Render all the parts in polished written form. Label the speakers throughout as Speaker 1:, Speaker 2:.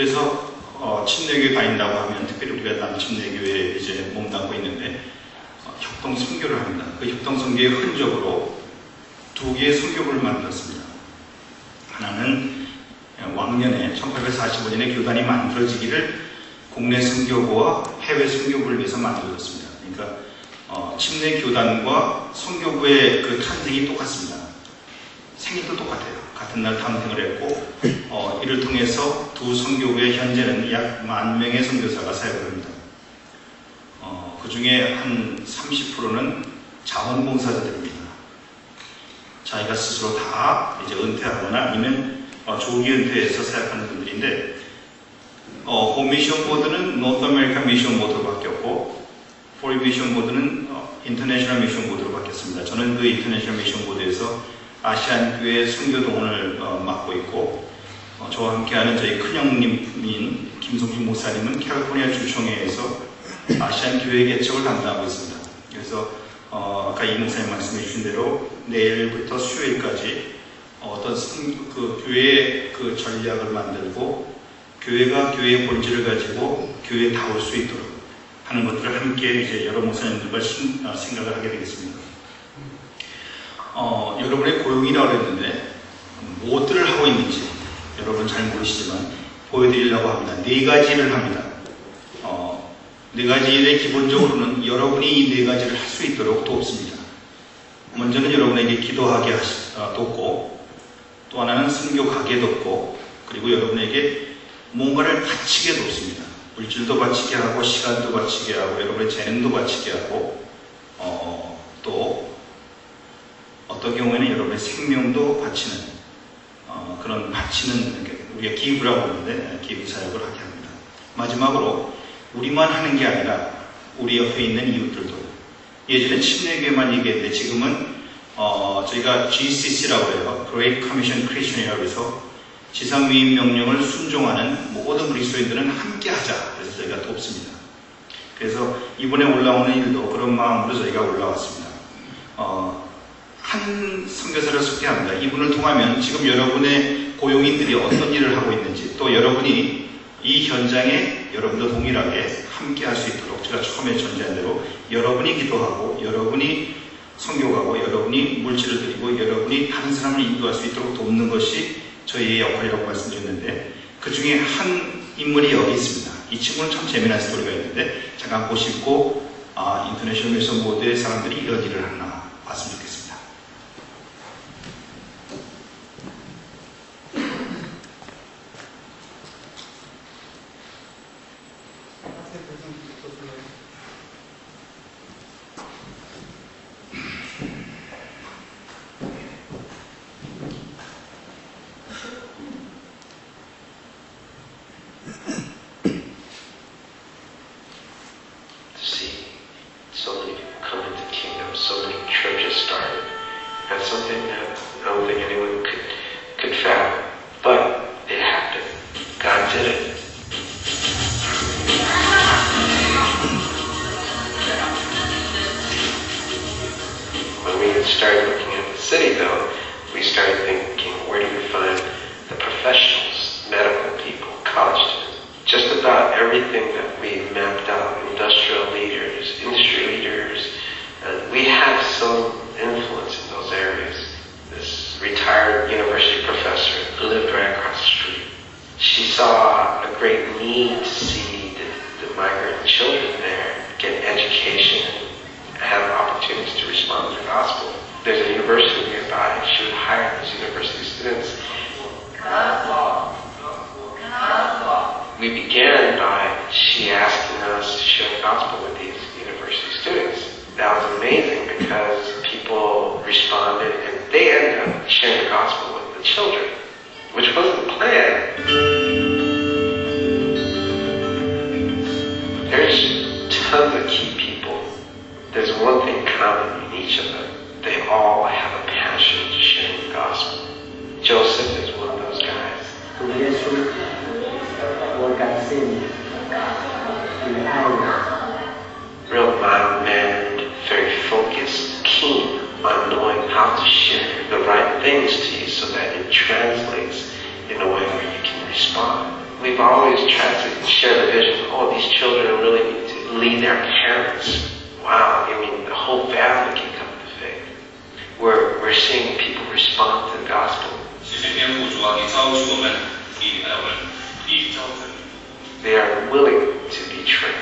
Speaker 1: 그래서 침례교회 다닌다고 하면 특별히 우리가 남침례교회에 이제 몸담고 있는데 협동 선교를 합니다. 그 협동 선교의 흔적으로 두 개의 선교부를 만들었습니다. 하나는 왕년에 1845년에 교단이 만들어지기를 국내 선교부와 해외 선교부를 위해서 만들어졌습니다. 그러니까 침례 교단과 선교부의 그 탄생이 똑같습니다. 생일도 똑같아요. 같은 날 탄생을 했고 이를 통해서 두 선교부의 현재는 약 10,000명의 선교사가 사역을 합니다. 그 중에 한 30%는 자원봉사자들입니다. 자기가 스스로 다 이제 은퇴하거나 아니면 조기 은퇴해서 사역하는 분들인데 본 미션 보드는 노트 아메리칸 미션 보드로 바뀌었고 포리 미션 보드는 인터내셔널 미션 보드로 바뀌었습니다. 저는 그 인터내셔널 미션 보드에서 아시안 교회 선교 동원을 맡고 있고 저와 함께하는 저희 큰형님인 김성준 목사님은 캘리포니아 주총회에서 아시안 교회 개척을 담당하고 있습니다. 그래서 아까 이 목사님 말씀해 주신 대로 내일부터 수요일까지 어떤 그 교회의 그 전략을 만들고 교회가 교회의 본질을 가지고 교회다울 수 있도록 하는 것들을 함께 이제 여러 목사님들과 생각을 하게 되겠습니다. 여러분의 고용이라고 했는데 무엇들을 하고 있는지 여러분 잘 모르시지만 보여드리려고 합니다. 4가지를 합니다. 4가지 일에 기본적으로는 여러분이 이 4가지를 할 수 있도록 돕습니다. 먼저는 여러분에게 기도하게 돕고, 또 하나는 선교가게 돕고, 그리고 여러분에게 뭔가를 바치게 돕습니다. 물질도 바치게 하고, 시간도 바치게 하고, 여러분의 재능도 바치게 하고, 또 어떤 경우에는 여러분의 생명도 바치는 그런 바치는 우리가 기부라고 하는데 기부 사역을 하게 합니다. 마지막으로 우리만 하는 게 아니라 우리 옆에 있는 이웃들도, 예전에 침례교회만 얘기했는데 지금은 저희가 GCC라고 해요. Great Commission Christian이라고 해서 지상위임 명령을 순종하는 모든 그리스도인들은 함께 하자. 그래서 저희가 돕습니다. 그래서 이번에 올라오는 일도 그런 마음으로 저희가 올라왔습니다. 한 선교사를 소개합니다. 이분을 통하면 지금 여러분의 고용인들이 어떤 일을 하고 있는지, 또 여러분이 이 현장에 여러분도 동일하게 함께 할 수 있도록 제가 처음에 전제한 대로 여러분이 기도하고, 여러분이 선교가고, 여러분이 물질을 드리고, 여러분이 다른 사람을 인도할 수 있도록 돕는 것이 저희의 역할이라고 말씀드렸는데, 그 중에 한 인물이 여기 있습니다. 이 친구는 참 재미난 스토리가 있는데 잠깐 보시고 인터내셔널 미션 보드의 사람들이 이런 일을 하나 봤으면 좋겠습니다.
Speaker 2: things to you so that it translates in a way where you can respond. we've always tried to share the vision. Oh, these children really need to lead their parents. Wow, I mean, the whole family can come to faith. We're seeing people respond to the gospel. They are willing to be trained.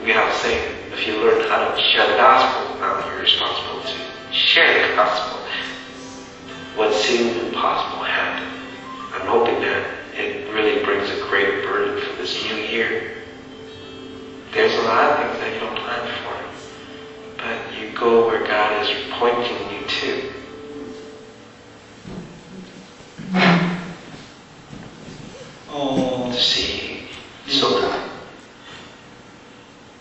Speaker 2: We have a saying, if you learn how to share the gospel, now you're responsible to share the gospel. What seemed impossible happened. I'm hoping that it really brings a great burden for this new year. There's a lot of things that you don't plan for, but you go where God is pointing you to. To see so God.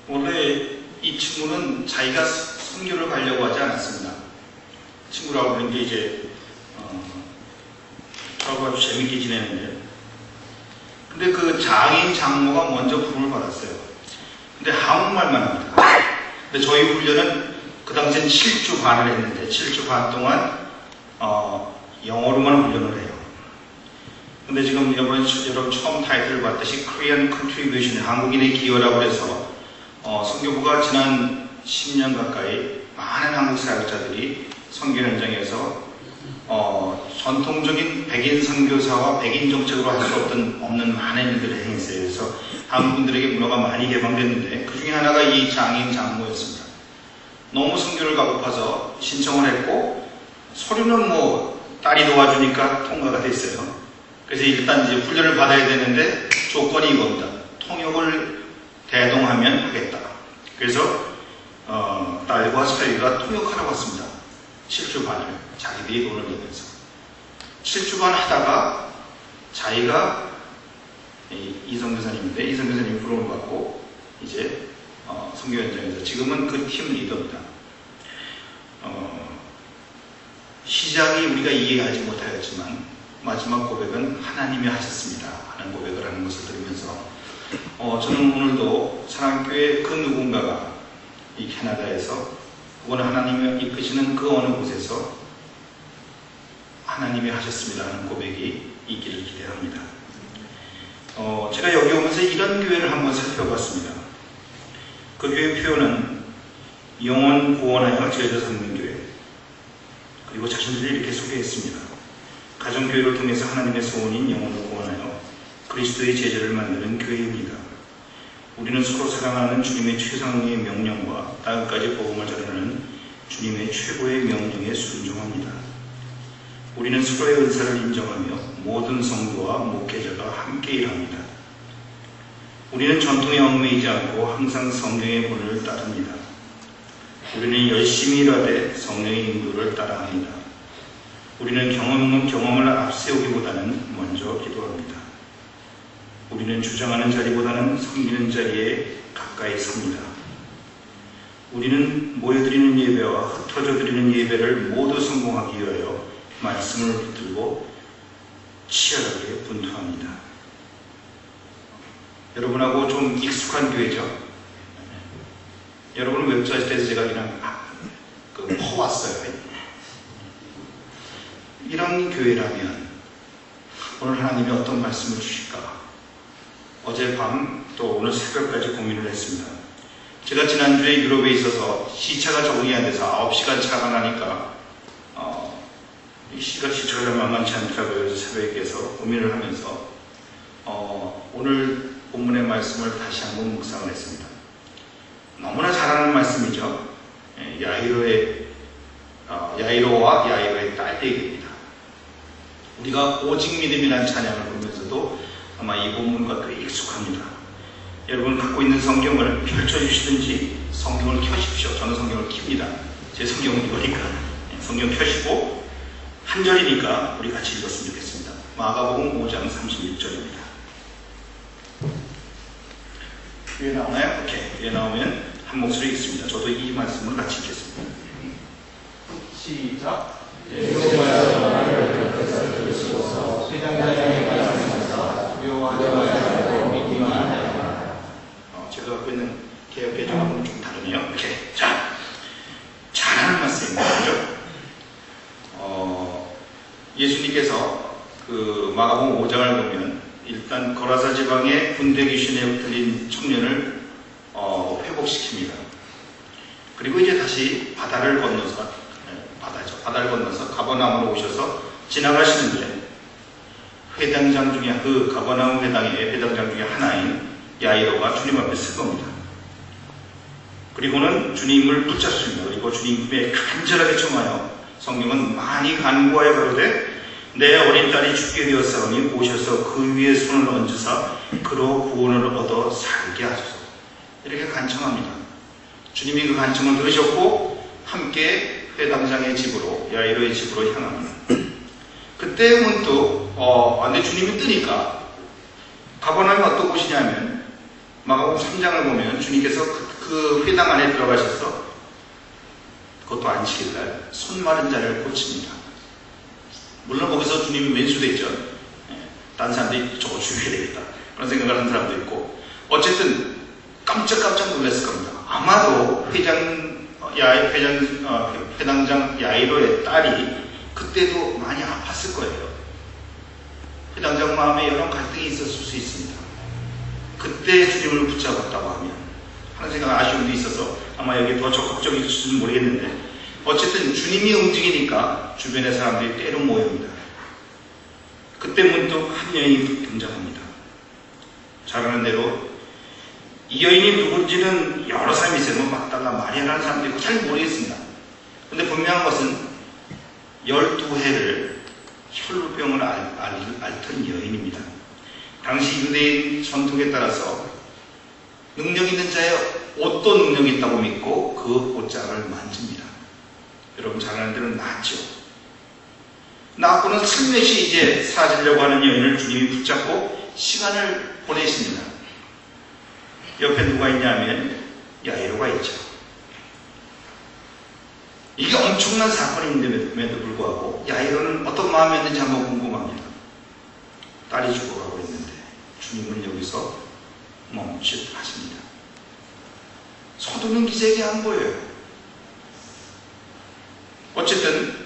Speaker 1: 원래 이 친구는 자기가 선교를 가려고 하지 않았습니다. 친구라고 하는 게 이제 저하고 아주 재밌게 지내는데, 근데 그 장인 장모가 먼저 부름을 받았어요. 근데 한국말만 합니다. 근데 저희 훈련은 그 당시엔 7주 반을 했는데 7주 반 동안 영어로만 훈련을 해요. 근데 지금 여러분 처음 타이틀을 봤듯이 Korean Contribution, 한국인의 기여라고 해서 선교부가 지난 10년 가까이 많은 한국 사역자들이 선교 현장에서 전통적인 백인 선교사와 백인 정책으로 할 수 없는 많은 일들을 행했어요. 그래서 한국인들에게 문화가 많이 개방됐는데 그 중에 하나가 이 장인 장모였습니다. 너무 선교를 가고 파서 신청을 했고 서류는 뭐 딸이 도와주니까 통과가 됐어요. 그래서 일단 이제 훈련을 받아야 되는데 조건이 이겁니다. 통역을 대동하면 하겠다. 그래서 딸과 사위가 통역하라고 왔습니다. 7주 반을 자기들이 돈을 내면서 7주 반 하다가 자기가 이성 교사님인데 이성 교사님 부름을 받고 이제 선교 현장에서 지금은 그 팀 리더입니다. 시작이 우리가 이해하지 못하였지만 마지막 고백은 하나님이 하셨습니다 하는 고백을 하는 것을 들으면서 저는 오늘도 사랑교회 그 누군가가 이 캐나다에서 혹은 하나님이 이끄시는 그 어느 곳에서 하나님이 하셨습니다 하는 고백이 있기를 기대합니다. 제가 여기 오면서 이런 교회를 한번 살펴봤습니다. 그 교회 표현은 영혼 구원하여 제자 삼는 교회, 그리고 자신들이 이렇게 소개했습니다. 가정교회를 통해서 하나님의 소원인 영혼을 구원하여 그리스도의 제자를 만드는 교회입니다. 우리는 서로 사랑하는 주님의 최상의 명령과 땅까지 복음을 전하는 주님의 최고의 명령에 순종합니다. 우리는 서로의 은사를 인정하며 모든 성도와 목회자가 함께 일합니다. 우리는 전통에 얽매이지 않고 항상 성령의 본을 따릅니다. 우리는 열심히 일하되 성령의 인도를 따라합니다. 우리는 경험을 앞세우기보다는 먼저 기도합니다. 우리는 주장하는 자리보다는 섬기는 자리에 가까이 섭니다. 우리는 모여드리는 예배와 흩어져 드리는 예배를 모두 성공하기 위하여 말씀을 붙들고 치열하게 분투합니다. 여러분하고 좀 익숙한 교회죠? 여러분 웹사이트에서 제가 그냥 퍼왔어요. 이런 교회라면 오늘 하나님이 어떤 말씀을 주실까? 어젯밤 또 오늘 새벽까지 고민을 했습니다. 제가 지난주에 유럽에 있어서 시차가 적응이 안 돼서 9시간 차가 나니까 이 시차가 좀 만만치 않더라고요. 그래서 새벽에 깨서 고민을 하면서 오늘 본문의 말씀을 다시 한번 묵상을 했습니다. 너무나 잘하는 말씀이죠. 야이로와 야이로의 딸 얘기입니다. 우리가 오직 믿음이라는 찬양을 부르면서도 아마 이 본문과 꽤 익숙합니다. 여러분 갖고 있는 성경을 펼쳐주시든지 성경을 켜십시오. 저는 성경을 킵니다. 제 성경은 이거니까 성경 켜시고 한 절이니까 우리 같이 읽었으면 좋겠습니다. 마가복음 5장 36절입니다. 위에 나오나요? 오케이. 위에 나오면 한 목소리 읽습니다. 저도 이 말씀을 같이 읽겠습니다.
Speaker 3: 시작. 예수께서 나를 곁에서 들으시고서 세상장에 말씀하사 묘하지 말고 믿기만 하라.
Speaker 1: 제가 갖고 있는 개혁 개정하고는 좀 다르네요. 오케이. 자, 잘하는 말씀입니다. 그죠? 예수님께서 그 마가복음 5장을 보면 일단 걸어 고라사 지방의 군대 귀신에 흩날린 청년을 회복시킵니다. 그리고 이제 다시 바다를 건너서 바다를 건너서 가버나움으로 오셔서 지나가시는데 회당장 중에 그 가버나움 회당의 회당장 중에 하나인 야이로가 주님 앞에 설 겁니다. 그리고는 주님을 붙잡습니다. 그리고 주님 품에 간절하게 청하여 성경은 많이 간구하여 가로되 내 어린 딸이 죽게 되었사오니 오셔서 그 위에 손을 얹으사 그로 구원을 얻어 살게 하소서. 이렇게 간청합니다. 주님이 그 간청을 들으셨고 함께 회당장의 집으로 야이로의 집으로 향합니다. 그때 문득 근데 주님이 뜨니까 가버나움이 어떤 곳이냐면 마가복음 3장을 보면 주님께서 그 회당 안에 들어가셔서 그것도 안식일날 손 마른 자를 고칩니다. 물론 거기서 주님이 맨수됐죠. 다른 사람들이 저거 죽여야 되겠다 그런 생각을 하는 사람도 있고 어쨌든 깜짝 놀랐을 겁니다. 아마도 회당장 야이로의 딸이 그때도 많이 아팠을 거예요. 회당장 마음에 여러 갈등이 있었을 수 있습니다. 그때 주님을 붙잡았다고 하면 하는 생각 아쉬움도 있어서 아마 여기 더 적극적일지는 모르겠는데 어쨌든 주님이 움직이니까 주변의 사람들이 때로 모입니다. 그때 문득 한 여인이 등장합니다. 잘 아는 대로 이 여인이 누군지는 여러 사람이 있어요. 막달라 마리아라는 사람도 있고 잘 모르겠습니다. 근데 분명한 것은 12해를 혈루병을 앓던 여인입니다. 당시 유대인 전통에 따라서 능력 있는 자의 어떤 능력이 있다고 믿고 그 옷장을 만집니다. 여러분 잘 아는 대로 낫죠. 낳고는 살며시 이제 사라지려고 하는 여인을 주님이 붙잡고 시간을 보내십니다. 옆에 누가 있냐면 야이로가 있죠. 이게 엄청난 사건인데도 불구하고 야이로는 어떤 마음이었는지 한번 궁금합니다. 딸이 죽어가고 있는데 주님은 여기서 멈칫하십니다. 서두는 기색이 안 보여요. 어쨌든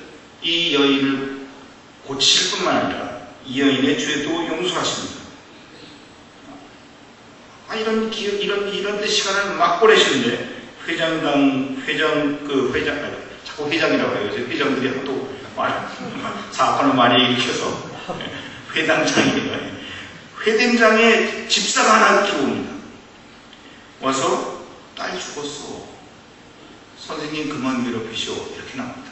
Speaker 1: 이 여인을 고칠 뿐만 아니라 이 여인의 죄도 용서하십니다. 이런 데 시간을 막 보내시는데 자꾸 회장이라고 해요. 요새 회장들이 하도 사건을 많이 일으켜서 회당장에 집사가 하나 들어옵니다. 와서 딸 죽었어. 선생님 그만 괴롭히시오. 이렇게 나옵니다.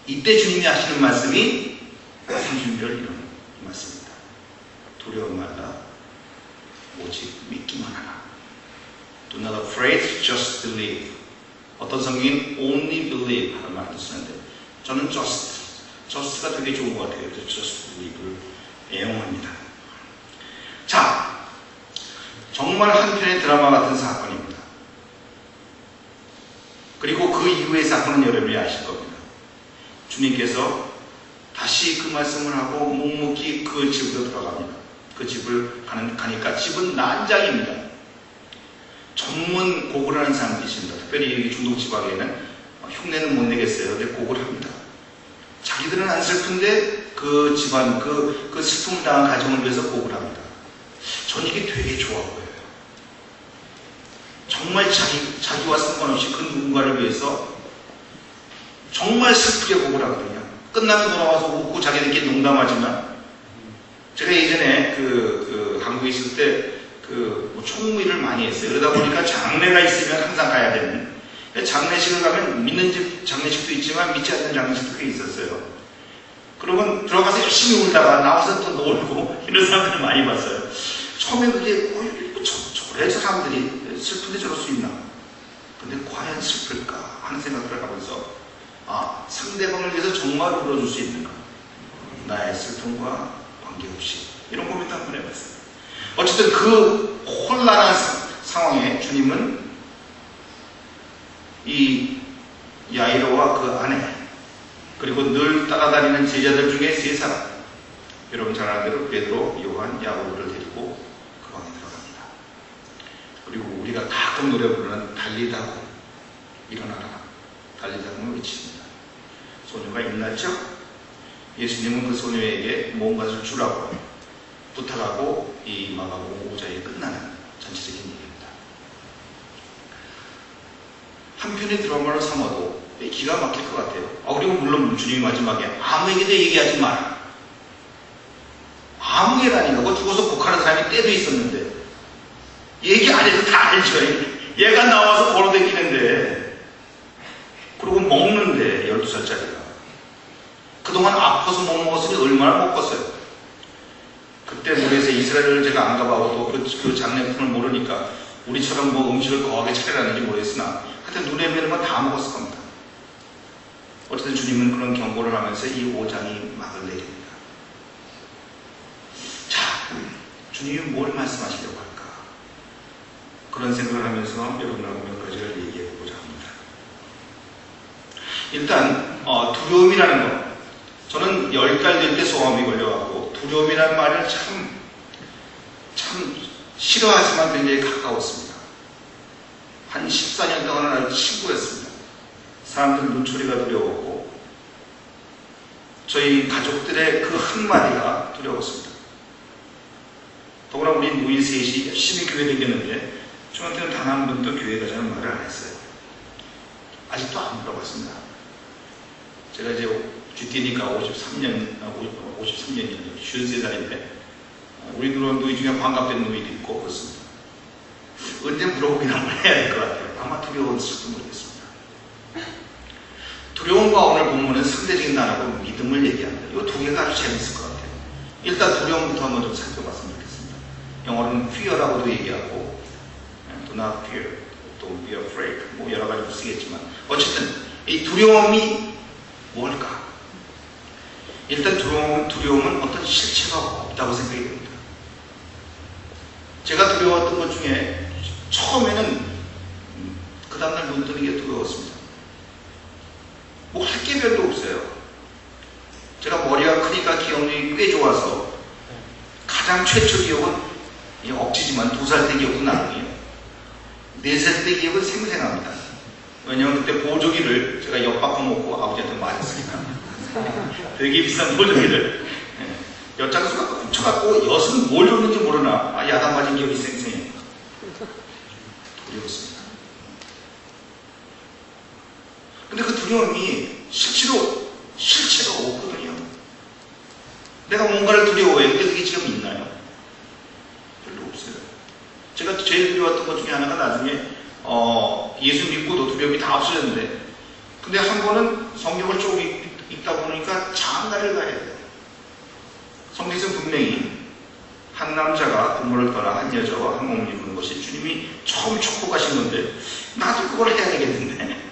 Speaker 1: 이때 주님이 하시는 말씀이 30절 이런 말씀입니다. 두려워 말라. 오직 믿기만 하라. Do not afraid, just believe. 어떤 성경은 only believe 하는 말도 쓰는데 저는 just가 되게 좋은 것 같아요. 그래서 just believe를 애용합니다. 자, 정말 한편의 드라마 같은 사건입니다. 그리고 그 이후의 사건은 여러분이 아실 겁니다. 주님께서 다시 그 말씀을 하고 묵묵히 그 집으로 들어갑니다. 그 집을 가니까 집은 난장입니다. 전문 곡을 하는 사람들이 있습니다. 특별히 여기 중동 지방에는 흉내는 못 내겠어요. 근데 곡을 합니다. 자기들은 안 슬픈데 그 집안, 그 슬픔을 당한 가정을 위해서 곡을 합니다. 전 이게 되게 좋아 보여요. 정말 자기와 상관없이 그 누군가를 위해서 정말 슬프게 곡을 하거든요. 끝나면 돌아와서 웃고 자기들끼리 농담하지만 제가 예전에 한국에 있을 때 총무일을 많이 했어요. 그러다 보니까 장례가 있으면 항상 가야 되는. 장례식을 가면 믿는 집 장례식도 있지만 믿지 않는 장례식도 꽤 있었어요. 그러면 들어가서 열심히 울다가 나와서 또 놀고 이런 사람들을 많이 봤어요. 처음에 그게 저래 사람들이 슬픈데 저럴 수 있나? 근데 과연 슬플까? 하는 생각을 하면서 상대방을 위해서 정말 울어줄 수 있는가? 나의 슬픔과 관계없이 이런 고민도 한번 해봤어요. 어쨌든 그 혼란한 상황에 주님은 이 야이로와 그 아내 그리고 늘 따라다니는 제자들 중에 3사람 여러분 잘 아는 대로 베드로, 요한, 야고보를 데리고 그 방에 들어갑니다. 그리고 우리가 가끔 노래 부르는 달리다고 일어나라 달리다고 외칩니다. 소녀가 일어났죠? 예수님은 그 소녀에게 뭔가를 주라고 부탁하고 임하고 오자에 끝나는 전체적인 얘기입니다. 한편의 드라마를 삼아도 기가 막힐 것 같아요. 그리고 물론 주님이 마지막에 아무에게도 얘기하지 마라. 아무에게라니까. 그거 죽어서 복하는 사람이 때도 있었는데 얘기 안 해도 다 알죠. 얘가 나와서 걸어다니는데 그리고 먹는데 12살짜리가 그동안 아파서 못 먹었으니 얼마나 먹었어요. 그때 물에서 이스라엘을 제가 안 가봐도 그 장례품을 모르니까 우리처럼 뭐 음식을 거하게 차려놨는지 모르겠으나 하여튼 눈에 뵈는 건 다 먹었을 겁니다. 어쨌든 주님은 그런 경고를 하면서 이 5장이 막을 내립니다. 자, 주님이 뭘 말씀하시려고 할까? 그런 생각을 하면서 여러분하고 몇 가지를 얘기해 보고자 합니다. 일단 두려움이라는 것, 저는 10달 될 때 소아암이 걸려갖고 두려움이라는 말을 참 싫어하지만 굉장히 가까웠습니다. 한 14년 동안은 아주 친구였습니다. 사람들 눈초리가 두려웠고 저희 가족들의 그 한마디가 두려웠습니다. 더구나 우리 노인 셋이 열심히 교회 다녔는데 저한테는 단 한 번도 교회 가자는 말을 안 했어요. 아직도 안 물어봤습니다. 제가 이제 GT니까 53년이요. 53살인데 우리 노인 중에 반갑된 노인도 있고 그렇습니다. 언제 물어보긴 한번 해야 될 것 같아요. 아마 두려웠을지도 모르겠습니다. 두려움과 오늘 본문은 상대적인 단어고 믿음을 얘기합니다. 이 두 개가 아주 재밌을 것 같아요. 일단 두려움부터 한번 좀 살펴봤으면 좋겠습니다. 영어로는 fear라고도 얘기하고 do not fear, don't be afraid 뭐 여러 가지로 쓰겠지만 어쨌든 이 두려움이 뭘까? 일단 두려움은 어떤 실체가 없다고 생각이 됩니다. 제가 두려웠던 것 중에 처음에는 그 다음날 눈 뜨는 게 두려웠습니다. 뭐 할 게 별로 없어요. 제가 머리가 크니까 기억력이 꽤 좋아서 가장 최초 기억은 억지지만 2살 때 기억도 나중이에요. 4살 때 기억은 생생합니다. 왜냐하면 그때 보조기를 제가 엿바꿔 먹고 아버지한테 맞았으니까 되게 비싼 보조기를 엿장수가 훔쳐갖고 엿은 뭘 줬는지 모르나 야단 맞은 기억이 생생해요. 두려웠습니다. 근데 그 두려움이 실체가 없거든요. 내가 뭔가를 두려워해요. 근데 그게 지금 있나요? 별로 없어요. 제가 제일 두려웠던 것 중에 하나가 나중에 예수 믿고도 두려움이 다 없어졌는데 근데 한 번은 성경을 조금 읽다 보니까 장가를 가야 돼요. 성경에서 분명히 한 남자가 부모를 떠나 한 여자와 한 몸을 이루는 것이 주님이 처음 축복하신 건데 나도 그걸 해야 되겠는데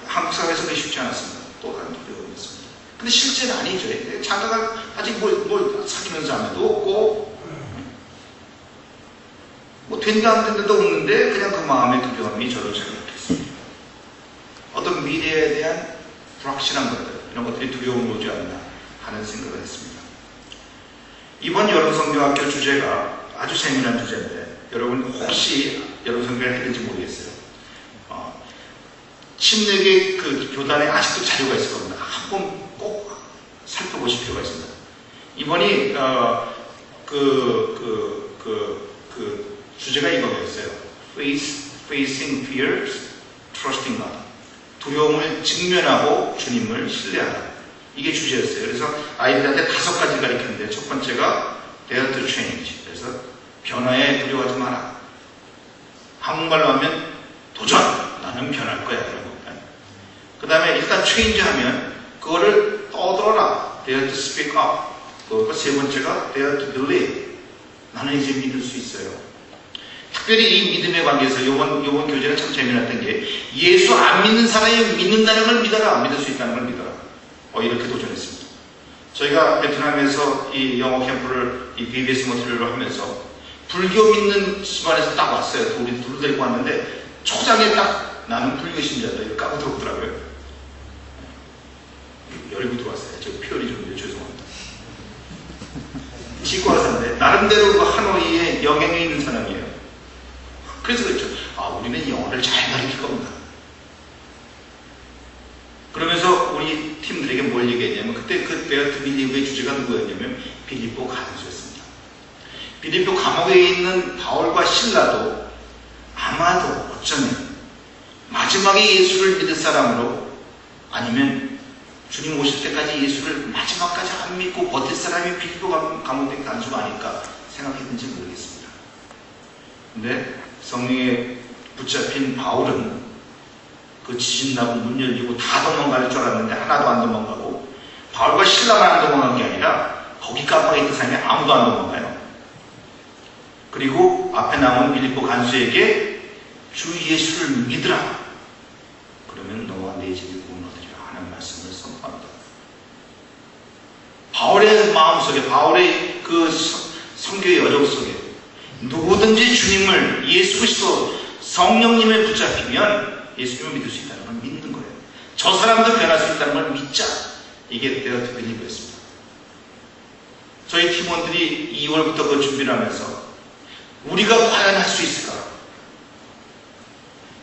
Speaker 1: 한국 사회에서 그게 쉽지 않았습니다. 또 다른 두려움이었습니다. 근데 실제는 아니죠. 장가가 아직 뭘 사귀는 자매도 없고 뭐 된다 안 된다도 없는데 그냥 그 마음의 두려움이 저를 자극했습니다. 어떤 미래에 대한 불확실한 것들 이런 것들이 두려움을 오지 않나 하는 생각을 했습니다. 이번 여름성경학교 주제가 아주 재미난 주제인데 여러분 혹시 여름성경을 했는지 모르겠어요. 침례계 그 교단에 아직도 자료가 있을 겁니다. 한번 꼭 살펴보실 필요가 있습니다. 이번이 주제가 이거였어요. Facing fears, trusting God. 두려움을 직면하고 주님을 신뢰하라. 이게 주제였어요. 그래서 아이들한테 5가지 가르쳤는데 첫 번째가 dare to change. 그래서 변화에 두려워하지 마라. 한국말로 하면 도전. 나는 변할 거야. 이런 겁니다. 그 다음에 일단 change 하면 그거를 떠들어라. dare to speak up. 그 세 번째가 dare to believe. 나는 이제 믿을 수 있어요. 특별히 이 믿음에 관계해서 이번 교재는 참 재미났던 게 예수 안 믿는 사람이 믿는다는 걸 믿어라. 안 믿을 수 있다는 걸 믿어라. 이렇게 도전했습니다. 저희가 베트남에서 이 영어 캠프를 이 BBS 모티브로 하면서 불교 믿는 집안에서 딱 왔어요. 우리 둘 데리고 왔는데 초장에 딱 나는 불교 신자다 이렇게 까고 들어오더라고요. 열고 들어왔어요. 저 표현이 좀 죄송합니다. 치과 의사인데 나름대로 그 하노이에 영향이 있는 사람이에요. 그래서 그렇죠. 우리는 영어를 잘 가르칠 겁니다. 그러면서 우리 팀들에게 뭘 얘기했냐면 그때 그 Dare to Believe의 주제가 누구였냐면 빌립보 간수였습니다. 빌립보 감옥에 있는 바울과 실라도 아마도 어쩌면 마지막에 예수를 믿을 사람으로, 아니면 주님 오실 때까지 예수를 마지막까지 안 믿고 버틸 사람이 빌립보 감옥된 간수가 아닐까 생각했는지 모르겠습니다. 근데 성령에 붙잡힌 바울은 그 지진 나고 문 열리고 다 도망갈 줄 알았는데 하나도 안 도망가고, 바울과 실라만 안 도망간 게 아니라 거기 깜빡에 있던 사람이 아무도 안 도망가요. 그리고 앞에 나온 빌립보 간수에게 주 예수를 믿으라, 그러면 너와 내 집이 구원 얻으리라 하는 말씀을 선포합니다. 바울의 마음속에, 바울의 그 선교의 여정 속에 누구든지 주님을, 예수 그리스도 성령님을 붙잡히면 예수님을 믿을 수 있다는 걸 믿는 거예요. 저 사람도 변할 수 있다는 걸 믿자. 이게 Dare to Believe였습니다. 저희 팀원들이 2월부터 그 준비를 하면서 우리가 과연 할 수 있을까?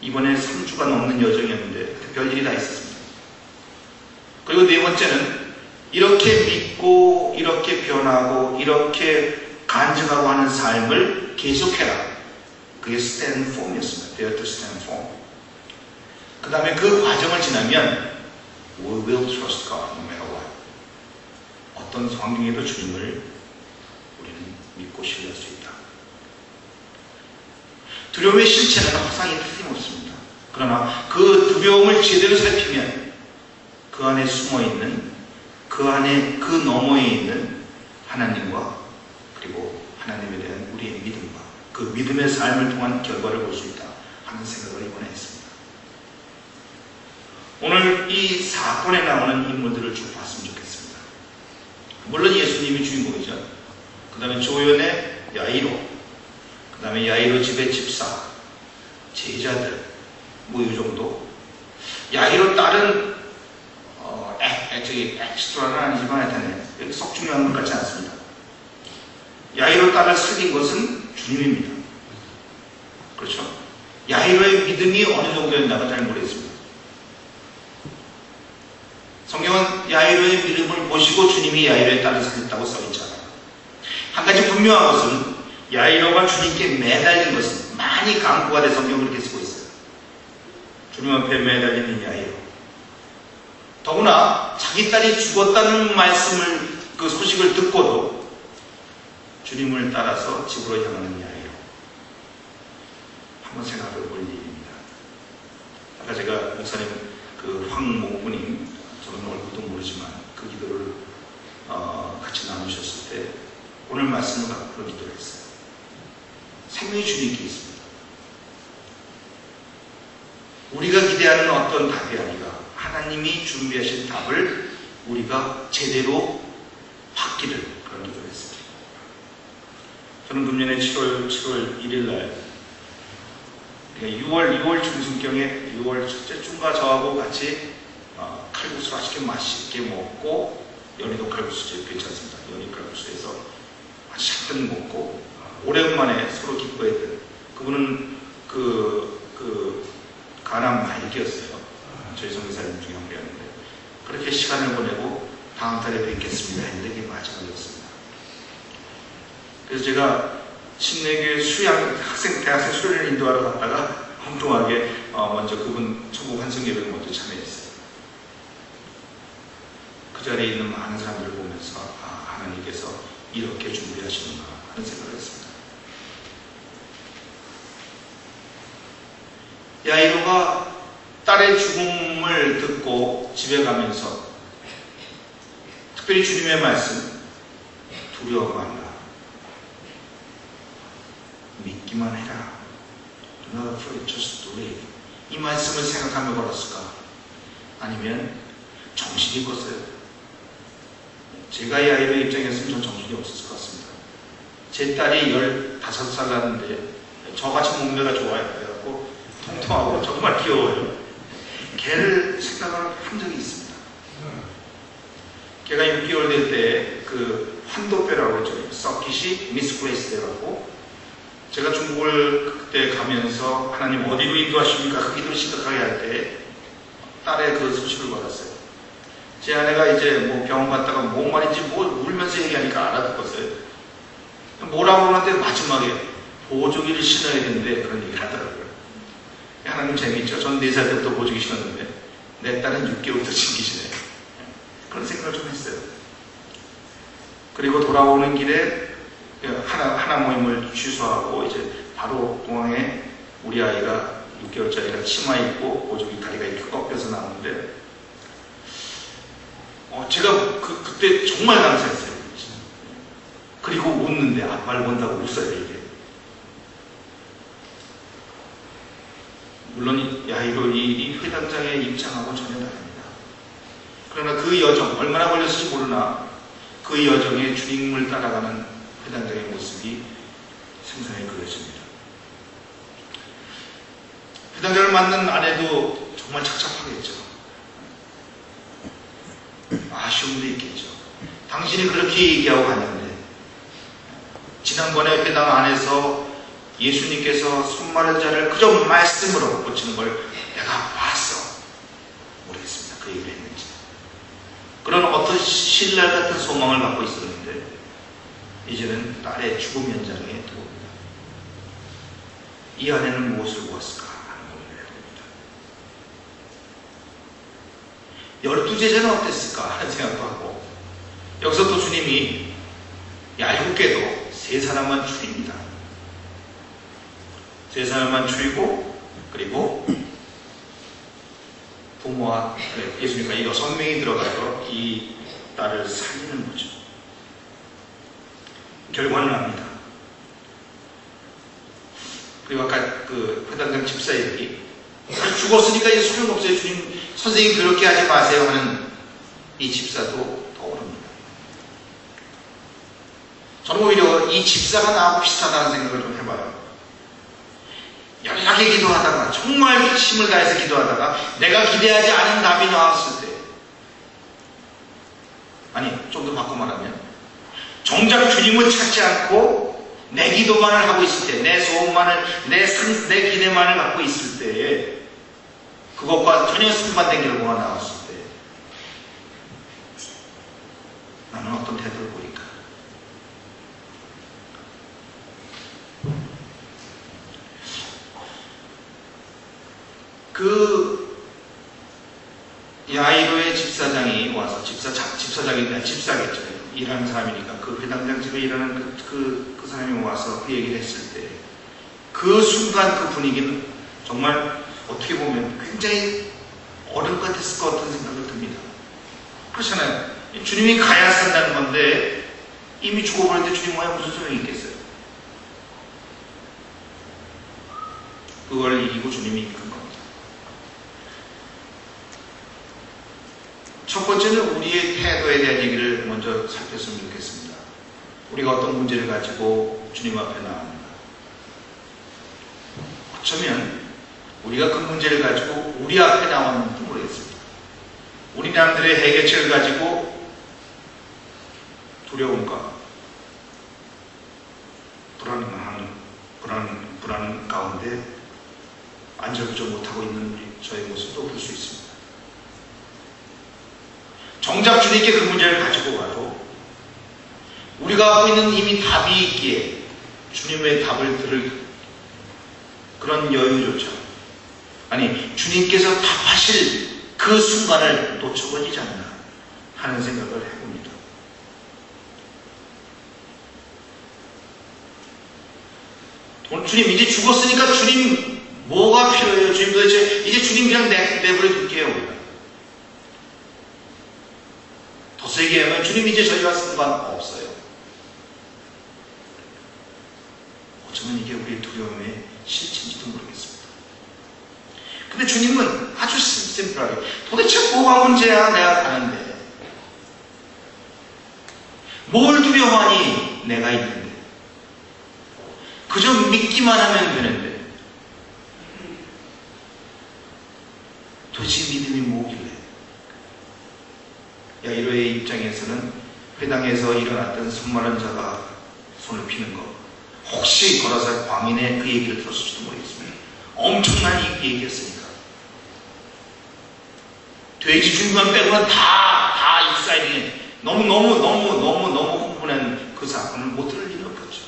Speaker 1: 이번에 3주가 넘는 여정이었는데 별일이 다 있었습니다. 그리고 네 번째는 이렇게 믿고, 이렇게 변하고, 이렇게 간증하고 하는 삶을 계속해라. 그게 stand firm이었습니다. Dare to stand firm. 그 다음에 그 과정을 지나면 We will trust God no matter what. 어떤 환경에도 주님을 우리는 믿고 신뢰할 수 있다. 두려움의 실체는 항상 틀림없습니다. 그러나 그 두려움을 제대로 살피면 그 안에 숨어있는, 그 안에, 그 너머에 있는 하나님과, 그리고 하나님에 대한 우리의 믿음과 그 믿음의 삶을 통한 결과를 볼 수 있다 하는 생각을 이번에 했습니다. 오늘 이 사건에 나오는 인물들을 쭉 봤으면 좋겠습니다. 물론 예수님이 주인공이죠. 그 다음에 조연의 야이로, 그 다음에 야이로 집의 집사, 제자들, 뭐 이 정도. 야이로 딸은 엑스트라는 아니지만 하여튼 여기 썩 중요한 것 같지 않습니다. 야이로 딸을 살린 것은 주님입니다. 그렇죠? 야이로의 믿음이 어느 정도였나가 잘 모르겠습니다. 성경은 야이로의 믿음을 보시고 주님이 야이로의 딸을 살렸다고 써있잖아요. 한 가지 분명한 것은 야이로가 주님께 매달린 것은 많이 강구가 돼 성경을 그렇게 쓰고 있어요. 주님 앞에 매달리는 야이로. 더구나 자기 딸이 죽었다는 말씀을, 그 소식을 듣고도 주님을 따라서 집으로 향하는 야이로. 한번 생각해 볼 일입니다. 아까 제가 목사님 그 황목부님, 저는 얼굴도 모르지만 그 기도를 같이 나누셨을 때 오늘 말씀을 갖고 기도를 했어요. 생명이 주님께 있습니다. 우리가 기대하는 어떤 답이 아니라 하나님이 준비하신 답을 우리가 제대로 받기를, 그런 기도를 했습니다. 저는 금년에 7월 1일 날, 그러니까 6월 중순경에 6월 첫째 주가 저하고 같이 칼국수를 맛있게 먹고, 연희도 칼국수 괜찮습니다. 연희 칼국수에서 잔뜩 먹고 오랜만에 서로 기뻐했던, 그분은 가남 말기였어요. 저희 선교사님 중에 한 분이었는데, 그렇게 시간을 보내고 다음 달에 뵙겠습니다 했는데 그게 마지막이었습니다. 그래서 제가 신내교회 대학생 수련을 인도하러 갔다가 엉뚱하게 먼저 그분 천국 환송 예배를 먼저 참여했어요. 그 자리에 있는 많은 사람들을 보면서 하나님께서 이렇게 준비하시는가 하는 생각을 했습니다. 야이로가 딸의 죽음을 듣고 집에 가면서 특별히 주님의 말씀, 두려워 말라, 믿기만 해라, do not afraid, just believe, 이 말씀을 생각하며 걸었을까? 아니면 정신이 껐어요? 제가 야이로의 입장이었으면 전 정신이 없었을 것 같습니다. 제 딸이 15살 났는데 저같이 몸매가 좋아요. 그래갖고 통통하고 정말 귀여워요. 걔를 생각을 한 적이 있습니다. 걔가 6개월 될 때 그 환도뼈라고 했죠. 서킷이 미스플레이스 돼갖고, 제가 중국을 그때 가면서 하나님 어디로 인도하십니까? 그 기도를 시작하게 할 때 딸의 그 소식을 받았어요. 제 아내가 이제 뭐 병원 갔다가 뭔 말인지 뭐 울면서 얘기하니까 알아듣었어요. 뭐라고 그러는데 마지막에 보조기를 신어야 되는데 그런 얘기를 하더라고요. 하나님 재밌죠. 전 4살 때부터 보조기 신었는데 내 딸은 6개월부터 신기시네. 그런 생각을 좀 했어요. 그리고 돌아오는 길에 하나 모임을 취소하고 이제 바로 공항에 우리 아이가 6개월짜리가 치마 입고 보조기 다리가 이렇게 꺾여서 나오는데 제가 그때 정말 감사했어요. 그리고 웃는데 아빠를 본다고 웃어요 이게. 물론 야이로 이 회당장의 입장하고 전혀 다릅니다. 그러나 그 여정 얼마나 걸렸을지 모르나 그 여정에 주님을 따라가는 회당장의 모습이 생생하게 그려집니다. 회당장을 만난 아내도 정말 착잡하겠죠. 아쉬움도 있겠죠. 당신이 그렇게 얘기하고 갔는데 지난번에 회당 안에서 예수님께서 손마른 자를 그저 말씀으로 고치는 걸 내가 봤어. 모르겠습니다. 그 얘기를 했는지. 그런 어떤 신랄 같은 소망을 갖고 있었는데 이제는 딸의 죽음 현장에 들어옵니다. 이 아내는 무엇을 보았을까 하는 고민을 해봅니다. 12제자는 어땠을까 하는 생각도 하고 여기서 또 주님이 얄궂게도 3사람만 죽입니다. 3사람만 죽이고 그리고 부모와 예수님과 이 6명이 들어가서 이 딸을 살리는 거죠. 결과는 압니다. 그리고 아까 그 회당장 집사 얘기 죽었으니까 이제 소용없어요. 주님 선생님 그렇게 하지 마세요 하는 이 집사도 떠오릅니다. 저는 오히려 이 집사가 나하고 비슷하다는 생각을 좀 해봐요. 연약하게 기도하다가 정말 힘을 다해서 기도하다가 내가 기대하지 않은 답이 나왔을 때 아니 좀 더 바꿔 말하면 정작 주님을 찾지 않고 내 기도만을 하고 있을 때 내 소원만을 내 기대만을 갖고 있을 때에 그것과 전혀 상반된 결과가 나왔을 때 나는 어떤 태도를 보일까? 그 야이로의 집사장이 와서 집사겠죠. 일하는 사람이니까 그 회당장 집에 일하는 그 사람이 와서 그 얘기를 했을 때 그 순간 그 분위기는 정말 어떻게 보면 굉장히 어려울 것 같았을 것 같은 생각이 듭니다. 그렇잖아요. 주님이 가야 산다는 건데 이미 죽어버렸는데 주님 와야 무슨 소용이 있겠어요? 그걸 이기고 주님이 이끈 겁니다. 첫 번째는 우리의 태도에 대한 얘기를 먼저 살폈으면 좋겠습니다. 우리가 어떤 문제를 가지고 주님 앞에 나옵니다. 어쩌면 우리가 그 문제를 가지고 우리 앞에 나왔는지도 모르겠습니다. 우리 남들의 해결책을 가지고 두려움과 불안 가운데 안절부절 못하고 있는 저의 모습도 볼 수 있습니다. 정작 주님께 그 문제를 가지고 와도 우리가 하고 있는 이미 답이 있기에 주님의 답을 들을 그런 여유조차 아니 주님께서 답하실 그 순간을 놓쳐버리지 않나 하는 생각을 해봅니다. 오늘 주님 이제 죽었으니까 주님 뭐가 필요해요? 주님 도대체 이제 주님 그냥 내버려 둘게요. 우리가. 더 세게 하면 주님 이제 저희와 상관없어요. 어쩌면 이게 우리의 두려움의 실체인지도 모르겠습니다. 근데 주님은 아주 심플하게 도대체 뭐가 문제야 내가 가는데 뭘 두려워하니 내가 있는데 그저 믿기만 하면 되는데 도대체 믿음이 뭐길래 야이로의 입장에서는 회당에서 일어났던 손마른 자가 손을 피는 것 혹시 걸어서 광인의 그 얘기를 들었을지도 모르겠습니다. 엄청난 얘기였으니까 돼지 죽이만 빼고는 다 exciting, 너무 흥분한 그 사건을 못 들을 리는 없겠죠.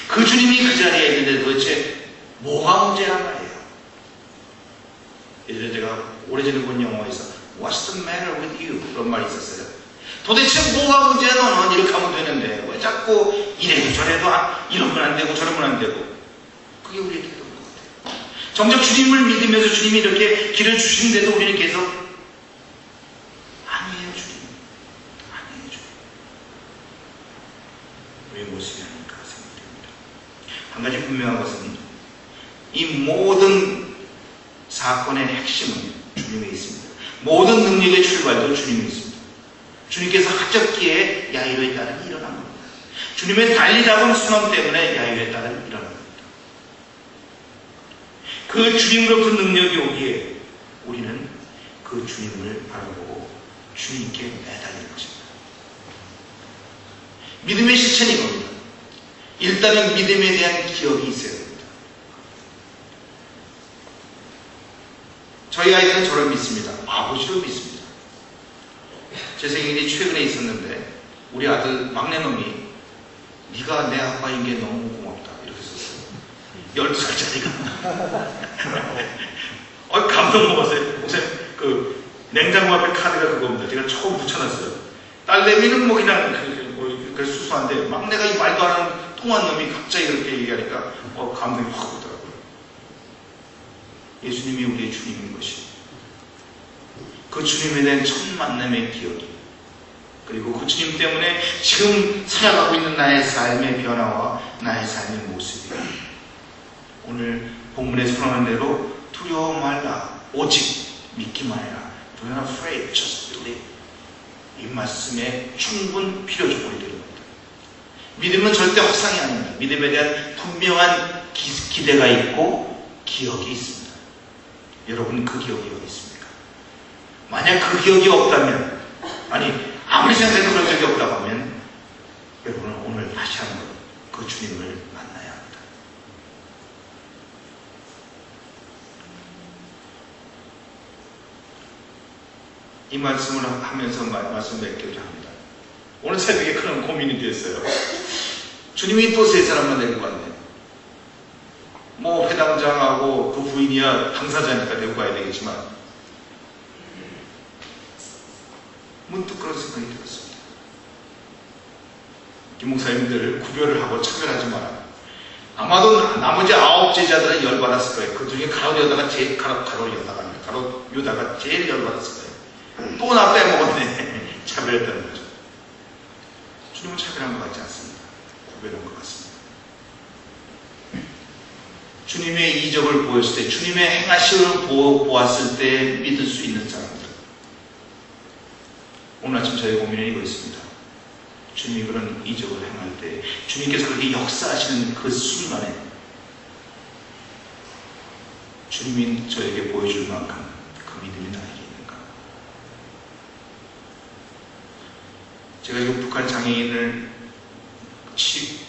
Speaker 1: 그 주님이 그 자리에 있는데 도대체 뭐가 문제란 말이에요. 예전에 제가 오래전에 본 영화에서 What's the matter with you? 그런 말이 있었어요. 도대체 뭐가 문제야 너는? 이렇게 하면 되는데 왜 자꾸 이래도 저래도 이러면 안 되고 저러면 안 되고. 그게 우리의 태도인 것 같아요. 정작 주님을 믿으면서 주님이 이렇게 길을 주시는데도 우리는 계속 아니에요 주님, 아니에요 주님. 우리의 모습이 아닐까 생각됩니다. 한 가지 분명한 것은 이 모든 사건의 핵심은 주님에 있습니다. 모든 능력의 출발도 주님에 있습니다. 주님께서 하셨기에 야이로의 딸은 일어난 겁니다. 주님의 달리잡은 순환 때문에 야이로의 딸은 일어난 겁니다. 그 주님으로부터 능력이 오기에 우리는 그 주님을 바라보고 주님께 매달리는 것입니다. 믿음의 실천이 겁니다. 일단은 믿음에 대한 기억이 있어야 됩니다. 저희 아이들은 저를 믿습니다. 아버지를 믿습니다. 제 생일이 최근에 있었는데 우리 아들 막내놈이 네가 내 아빠인 게 너무 고맙다 이렇게 썼어요. 12살짜리가 감동 먹었어요. 목사님 그 냉장고 앞에 카드가 그겁니다. 제가 처음 붙여놨어요. 딸내미는 뭐 그냥 수수한데 막내가 이 말도 안 하는 통한 놈이 갑자기 그렇게 얘기하니까 감동이 확 오더라고요. 예수님이 우리의 주님인 것이 그 주님에 대한 첫 만남의 기억이 그리고 그 주님 때문에 지금 살아가고 있는 나의 삶의 변화와 나의 삶의 모습이 오늘 본문에 선언한 대로 두려워 말라 오직 믿기만 해라. Do not afraid, just believe. 이 말씀에 충분 필요 조건이 되는 겁니다. 믿음은 절대 허상이 아닙니다. 믿음에 대한 분명한 기대가 있고 기억이 있습니다. 여러분 그 기억이 어디 있습니까? 만약 그 기억이 없다면 아무리 생각해도 그런 적이 없다고 하면 여러분은 오늘 다시 한번 그 주님을 만나야 합니다. 이 말씀을 하면서 말씀 맺기를 합니다. 오늘 새벽에 큰 고민이 됐어요. 주님이 또 세 사람만 데리고 갔네요. 뭐 회당장하고 그 부인이야 당사자니까 데리고 가야 되겠지만 문득 그런 생각이 들었습니다. 김 목사님들 구별을 하고 차별하지 마라. 아마도 나머지 9 제자들은 열받았을 거예요. 그 중에 가롯 유다가 제일 열받았을 거예요. 또 나 빼먹었네. 차별했다는 거죠. 주님은 차별한 것 같지 않습니다. 구별한 것 같습니다. 주님의 이적을 보였을 때, 주님의 행하심을 보았을 때 믿을 수 있는 사람들. 오늘 아침 저희 고민은 이거 있습니다. 주님이 그런 이적을 행할 때, 주님께서 그렇게 역사하시는 그 순간에 주님이 저에게 보여줄 만큼 그 믿음이 나에게 있는가? 제가 이거 북한 장애인을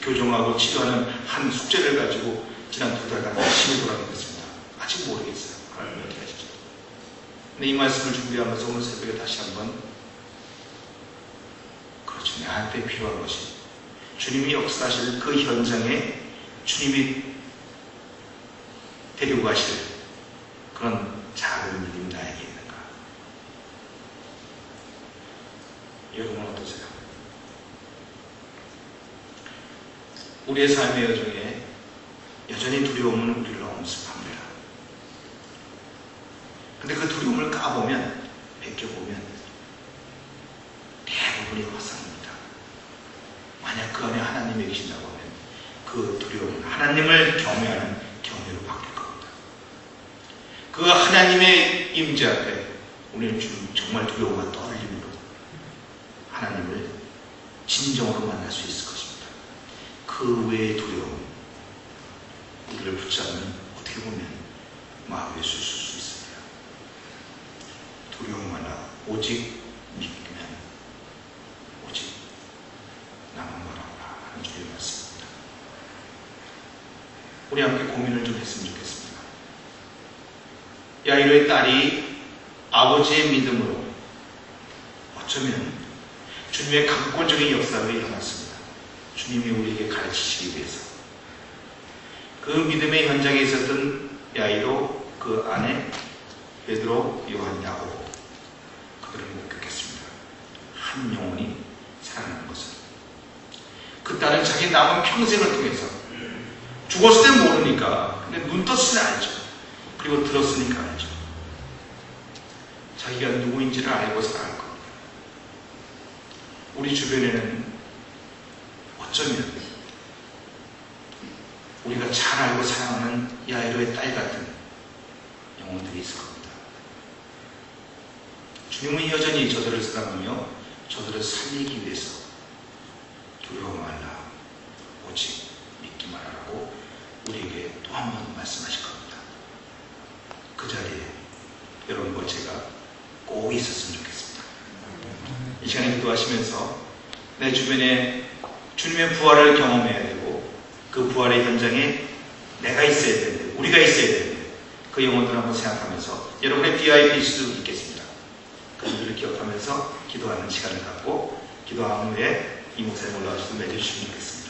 Speaker 1: 교정하고 치료하는 한 숙제를 가지고 지난 2달간 열심히 돌아다녔습니다. 아직 모르겠어요. 하나님 어떻게 하실지. 근데 이 말씀을 준비하면서 오늘 새벽에 다시 한번 그렇죠. 나한테 필요한 것이 주님이 역사하실 그 현장에 주님이 데리고 가실 그런 작은 믿음이 나에게 있는가? 여러분은 어떠세요? 우리의 삶의 여정에 여전히 두려움은 우리를 엄습합니다. 근데 그 두려움을 까보면, 벗겨보면 대부분이 허상입니다. 만약 그 안에 하나님이 계신다고 하면 그 두려움은 하나님을 경외하는 경외로 바뀔 겁니다. 그 하나님의 임재 앞에 우리는 정말 두려움과 떨림으로 하나님을 진정으로 만날 수 있을 것입니다. 그 외의 두려움 우리를 붙잡으면 어떻게 보면 마음에 쑤실 수 있습니다. 두려움 말라 오직 믿기면 오직 나만 바라보라 하는 주의 말씀입니다. 우리 함께 고민을 좀 했으면 좋겠습니다. 야이로의 딸이 아버지의 믿음으로 주님의 강권적인 역사가 일어났습니다. 주님이 우리에게 가르치시기 위해서. 그 믿음의 현장에 있었던 야이로, 그 안에 베드로, 요한, 야고보, 그들을 목격했습니다. 한 영혼이 살아나는 것을. 그 딸은 자기 남은 평생을 통해서 죽었을 때 모르니까, 근데 눈 떴을 때 알죠. 그리고 들었으니까 알죠. 자기가 누구인지를 알고서 알 겁니다. 우리 주변에는 어쩌면 우리가 잘 알고 사랑하는 야이로의 딸 같은 영혼들이 있을 겁니다. 주님은 여전히 저들을 사랑하며 저들을 살리기 위해서 두려워 말라, 오직 믿기 말라라고 우리에게 또 한 번 말씀하실 겁니다. 그 자리에 여러분과 제가 꼭 있었으면 좋겠습니다. 이 시간에 기도하시면서 내 주변에 주님의 부활을 경험해야 되고, 그 부활의 현장에 내가 있어야 되는데, 우리가 있어야 되는데, 그 영혼들을 한번 생각하면서 여러분의 BIPC도 있겠습니다. 그분들을 기억하면서 기도하는 시간을 갖고, 기도한 후에 이 목사님 올라와주셔서 맺어주시면 좋겠습니다.